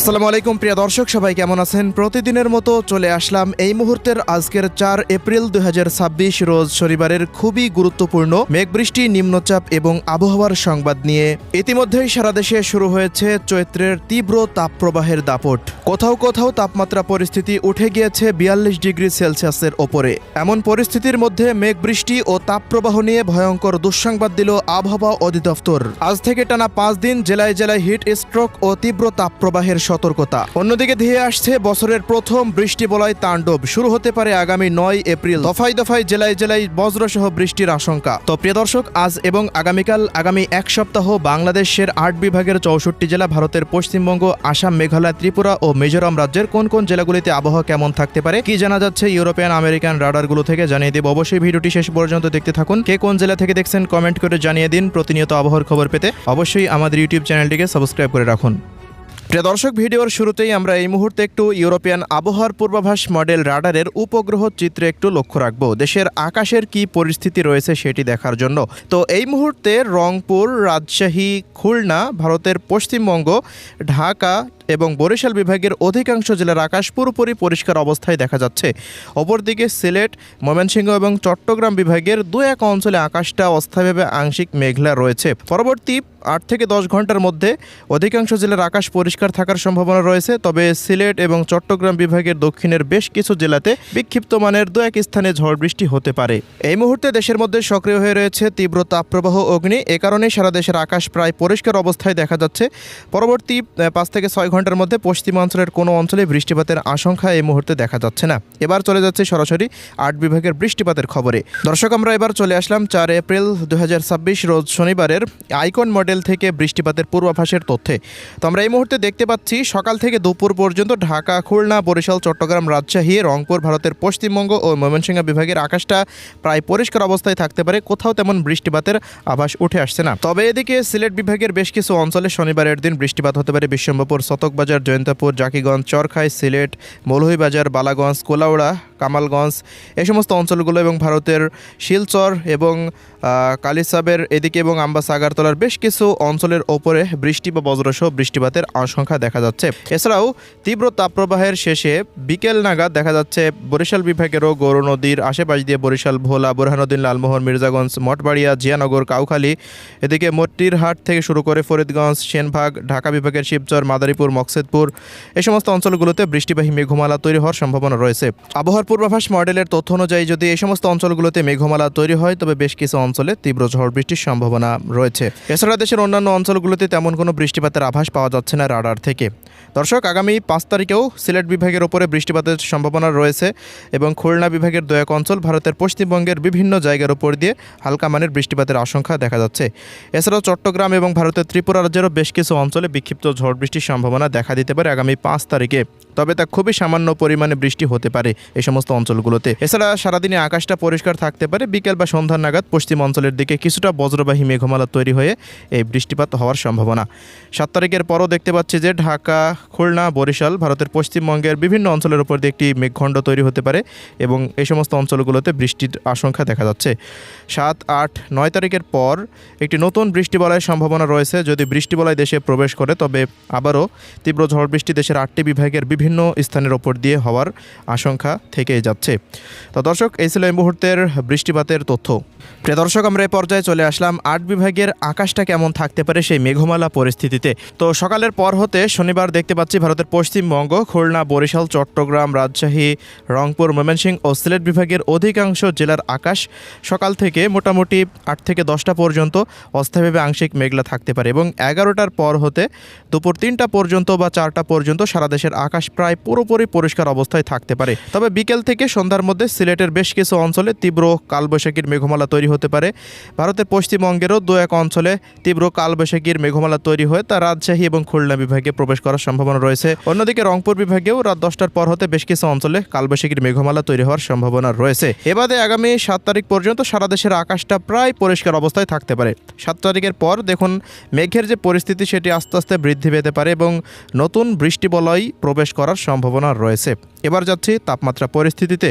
আসসালামু আলাইকুম প্রিয় দর্শক, সবাই কেমন আছেন? প্রতিদিনের মতো চলে আসলাম এই মুহূর্তের আজকের 4 এপ্রিল 2026 রোজ শনিবারের খুবই গুরুত্বপূর্ণ মেঘবৃষ্টি, নিম্নচাপ এবং আবহাওয়ার সংবাদ নিয়ে। ইতিমধ্যেই সারা দেশে শুরু হয়েছে চৈত্রের তীব্র তাপপ্রবাহের দাপট। কোথাও কোথাও তাপমাত্রা পরিস্থিতি উঠে গিয়েছে 42 ডিগ্রি সেলসিয়াসের ওপরে। এমন পরিস্থিতির মধ্যে মেঘবৃষ্টি ও তাপপ্রবাহ নিয়ে ভয়ঙ্কর দুঃসংবাদ দিল আবহাওয়া অধিদপ্তর। আজ থেকে টানা 5 দিন জেলায় জেলায় হিট স্ট্রোক ও তীব্র তাপপ্রবাহের সতর্কতা। অন্যদিকে ধেয়ে আসছে বছরের প্রথম বৃষ্টিবলয় তাণ্ডব। শুরু হতে পারে আগামী 9 এপ্রিল। দফায় দফায় জেলায় জেলায় বজ্রসহ বৃষ্টির আশঙ্কা। তো প্রিয় দর্শক, আজ এবং আগামীকাল আগামী এক সপ্তাহ বাংলাদেশের 8 বিভাগের 64 জেলা, ভারতের পশ্চিমবঙ্গ, আসাম, মেঘালয়, ত্রিপুরা ও মিজোরাম রাজ্যের কোন কোন জেলাগুলিতে আবহাওয়া কেমন থাকতে পারে, কি জানা যাচ্ছে ইউরোপিয়ান আমেরিকান রাডারগুলো থেকে জানিয়ে দেব। অবশ্যই ভিডিওটি শেষ পর্যন্ত দেখতে থাকুন। কে কোন জেলা থেকে দেখছেন কমেন্ট করে জানিয়ে দিন। প্রতিনিয়ত আবহাওয়ার খবর পেতে অবশ্যই আমাদের ইউটিউব চ্যানেলটিকে সাবস্ক্রাইব করে রাখুন। প্রিয় দর্শক, ভিডিওর শুরুতেই আমরা এই মুহূর্তে একটু ইউরোপিয়ান আবহাওয়ার পূর্বাভাস মডেল রাডারের উপগ্রহ চিত্রে একটু লক্ষ্য রাখব। দেশের আকাশের কি পরিস্থিতি রয়েছে সেটি দেখার জন্য। তো এই মুহূর্তে রংপুর, রাজশাহী, খুলনা, ভারতের পশ্চিমবঙ্গ, ঢাকা এবং বরিশাল বিভাগের অধিকাংশ জেলার আকাশ পুরোপুরি পরিষ্কার অবস্থায় দেখা যাচ্ছে। অপরদিকে সিলেট, ময়মনসিংহ এবং চট্টগ্রাম বিভাগের 2-1 অঞ্চলে আকাশটা অস্থায়ীভাবে আংশিক মেঘলা রয়েছে। পরবর্তী 8 থেকে 10 ঘন্টার মধ্যে অধিকাংশ জেলার আকাশ পরিষ্কার থাকার সম্ভাবনা রয়েছে। তবে সিলেট এবং চট্টগ্রাম বিভাগের দক্ষিণের বেশ কিছু জেলাতে বিক্ষিপ্ত মানের 2-1 স্থানে ঝড় বৃষ্টি হতে পারে। এই মুহূর্তে দেশের মধ্যে সক্রিয় হয়ে রয়েছে তীব্র তাপপ্রবাহ অগ্নি। এ কারণেই সারা দেশের আকাশ প্রায় পরিষ্কার অবস্থায় দেখা যাচ্ছে। পরবর্তী 5 থেকে 6 ঘন্টার মধ্যে পশ্চিমাঞ্চলের কোনো অঞ্চলে বৃষ্টিপাতের আশঙ্কা এই মুহূর্তে দেখা যাচ্ছে না। এবার চলে যাচ্ছে সরাসরি 8 বিভাগের বৃষ্টিপাতের খবরে। দর্শক, আমরা এবার চলে আসলাম 4 এপ্রিল 2026 রোজ শনিবারের আইকন মডেল থেকে বৃষ্টিপাতের পূর্বাভাসের তথ্যে। তো আমরা এই মুহূর্তে দেখতে পাচ্ছি সকাল থেকে দুপুর পর্যন্ত ঢাকা, খুলনা, বরিশাল, চট্টগ্রাম, রাজশাহী, রংপুর, ভারতের পশ্চিমবঙ্গ ও ময়মনসিংহ বিভাগের আকাশটা প্রায় পরিষ্কার অবস্থায় থাকতে পারে। কোথাও তেমন বৃষ্টিপাতের আভাস উঠে আসছে না। তবে এদিকে সিলেট বিভাগের বেশ কিছু অঞ্চলে শনিবারের দিন বৃষ্টিপাত হতে পারে। বিশ্বম্ভরপুর, চতকবাজার, জয়ন্তপুর, জাকিগঞ্জ, চরখাই, সিলেট, মৌলভীবাজার, বালাগঞ্জ, কোলাউড়া, কামালগঞ্জ, এই সমস্ত অঞ্চলগুলো এবং ভারতের শিলচর এবং কালিসাবের এদিকে এবং আম্বাসা, আগারতলার বেশ কিছু অঞ্চলের ওপরে বৃষ্টি বা বজ্রসহ বৃষ্টিপাতের আশঙ্কা দেখা যাচ্ছে। এছাড়াও তীব্র তাপপ্রবাহের শেষে বিকেল নাগাদ দেখা যাচ্ছে বরিশাল বিভাগেরও গৌর নদীর আশেপাশ দিয়ে বরিশাল, ভোলা, বুরহানুদ্দিন, লালমোহন, মির্জাগঞ্জ, মঠবাড়িয়া, জিয়ানগর, কাউখালী, এদিকে মতিরহাট থেকে শুরু করে ফরিদগঞ্জ, সেনবাগ, ঢাকা বিভাগের শিবচর, মাদারীপুর, মকসেদপুর, এই সমস্ত অঞ্চলগুলোতে বৃষ্টিবাহী মেঘমালা তৈরি হওয়ার সম্ভাবনা রয়েছে। আবহাওয়ার পূর্বাভাস মডেলের তথ্য অনুযায়ী যদি এই সমস্ত অঞ্চলগুলোতে মেঘমালা তৈরি হয়, তবে বেশ কিছু অঞ্চলে তীব্র ঝড় বৃষ্টির সম্ভাবনা রয়েছে। এছাড়া দেশের অন্যান্য অঞ্চলগুলোতে তেমন কোনো বৃষ্টিপাতের আভাস পাওয়া যাচ্ছে না রাডার থেকে। দর্শক, আগামী 5 তারিখেও সিলেট বিভাগের ওপরে বৃষ্টিপাতের সম্ভাবনা রয়েছে এবং খুলনা বিভাগের 2-1 অঞ্চল, ভারতের পশ্চিমবঙ্গের বিভিন্ন জায়গার উপর দিয়ে হালকা মানের বৃষ্টিপাতের আশঙ্কা দেখা যাচ্ছে। এছাড়াও চট্টগ্রাম এবং ভারতের ত্রিপুরা রাজ্যেরও বেশ কিছু অঞ্চলে বিক্ষিপ্ত ঝড় বৃষ্টির সম্ভাবনা দেখা দিতে পারে আগামী 5 তারিখে। তবে তা খুবই সামান্য পরিমাণে বৃষ্টি হতে পারে এই সমস্ত অঞ্চলগুলোতে। এছাড়া সারাদিনে আকাশটা পরিষ্কার থাকতে পারে। বিকেল বা সন্ধ্যা নাগাদ পশ্চিম অঞ্চলের দিকে কিছুটা বজ্রবাহী মেঘমালা তৈরি হয়ে এই বৃষ্টিপাত হওয়ার সম্ভাবনা। 7 তারিখের পরও দেখতে পাচ্ছি যে ঢাকা, খুলনা, বরিশাল, ভারতের পশ্চিমবঙ্গের বিভিন্ন অঞ্চলের উপর দিয়ে একটি মেঘখণ্ড তৈরি হতে পারে এবং এই সমস্ত অঞ্চলগুলোতে বৃষ্টির আশঙ্কা দেখা যাচ্ছে। 7, 8, 9 তারিখের পর একটি নতুন বৃষ্টিবলয়ের সম্ভাবনা রয়েছে। যদি বৃষ্টিবলয় দেশে প্রবেশ করে, তবে আবারও তীব্র ঝড় বৃষ্টি দেশের 8টি বিভাগের বিভিন্ন স্থানের ওপর দিয়ে হওয়ার আশঙ্কা থেকেই যাচ্ছে। তো দর্শক, এই ছিল এই মুহূর্তের বৃষ্টিপাতের তথ্য। প্রিয় দর্শক, আমরা এই পর্যায়ে চলে আসলাম 8 বিভাগের আকাশটা কেমন থাকতে পারে সেই মেঘমালা পরিস্থিতিতে। তো সকালের পর হতে শনিবার দেখতে পাচ্ছি ভারতের পশ্চিমবঙ্গ, খুলনা, বরিশাল, চট্টগ্রাম, রাজশাহী, রংপুর, ময়মনসিংহ ও সিলেট বিভাগের অধিকাংশ জেলার আকাশ সকাল থেকে মোটামুটি 8 থেকে 10টা পর্যন্ত অস্থায়ীভাবে আংশিক মেঘলা থাকতে পারে এবং 11টার পর হতে দুপুর 3টা পর্যন্ত বা 4টা পর্যন্ত সারা দেশের আকাশ প্রায় পুরোপুরি পরিষ্কার অবস্থায় থাকতে পারে। তবে বিকেল থেকে সন্ধ্যার মধ্যে সিলেটের বেশ কিছু অঞ্চলে তীব্র কালবৈশাখীর মেঘমালা তৈরি হতে পারে। ভারতের পশ্চিমবঙ্গেরও 2-1 অঞ্চলে তীব্র কালবৈশাখীর মেঘমালা তৈরি হয়ে তা রাজশাহী এবং খুলনা বিভাগে প্রবেশ করার সম্ভাবনা রয়েছে। অন্যদিকে রংপুর বিভাগেও রাত 10টার পর হতে বেশ কিছু অঞ্চলে কালবৈশাখীর মেঘমালা তৈরি হওয়ার সম্ভাবনা রয়েছে। এবারে আগামী 7 তারিখ পর্যন্ত সারা দেশের আকাশটা প্রায় পরিষ্কার অবস্থায় থাকতে পারে। 7 তারিখের পর দেখুন মেঘের যে পরিস্থিতি সেটি আস্তে আস্তে বৃদ্ধি পেতে পারে এবং নতুন বৃষ্টিবলয় প্রবেশ করার সম্ভাবনা রয়েছে। এবার যাচ্ছি তাপমাত্রা পরিস্থিতিতে।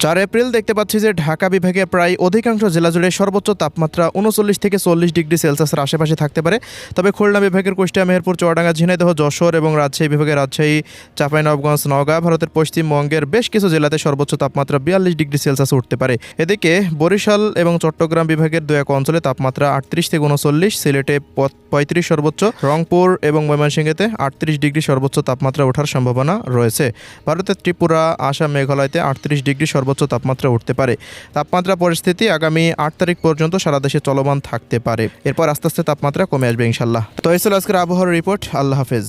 4 এপ্রিল দেখতে পাচ্ছি যে ঢাকা বিভাগে প্রায় অধিকাংশ জেলা জুড়ে সর্বোচ্চ তাপমাত্রা 39 থেকে 40 ডিগ্রি সেলসিয়াসের আশেপাশে থাকতে পারে। তবে খুলনা বিভাগের কুষ্টিয়া, মেহেরপুর, চুয়াডাঙ্গা, ঝিনাইদহ, যশোর এবং রাজশাহী বিভাগের রাজশাহী, চাঁপাইনবাবগঞ্জ, নওগাঁ, ভারতের পশ্চিমবঙ্গের বেশ কিছু জেলাতে সর্বোচ্চ তাপমাত্রা 42 ডিগ্রি সেলসিয়াস উঠতে পারে। এদিকে বরিশাল এবং চট্টগ্রাম বিভাগের দু এক অঞ্চলে তাপমাত্রা 38 থেকে 39, সিলেটে 35 সর্বোচ্চ, রংপুর এবং ময়মনসিংহেতে 38 ডিগ্রি সর্বোচ্চ তাপমাত্রা ওঠার সম্ভাবনা রয়েছে। ভারতের ত্রিপুরা, আসাম, মেঘালয়তে 38 ডিগ্রি সর্বোচ্চ তাপমাত্রা উঠতে পারে। তাপমাত্রা পরিস্থিতি আগামী 8 তারিখ পর্যন্ত সারা দেশে চলমান থাকতে পারে। এরপর আস্তে আস্তে তাপমাত্রা কমে আসবে ইনশাল্লাহ। তো এই ছিল আজকের আবহাওয়ার রিপোর্ট। আল্লাহ হাফেজ।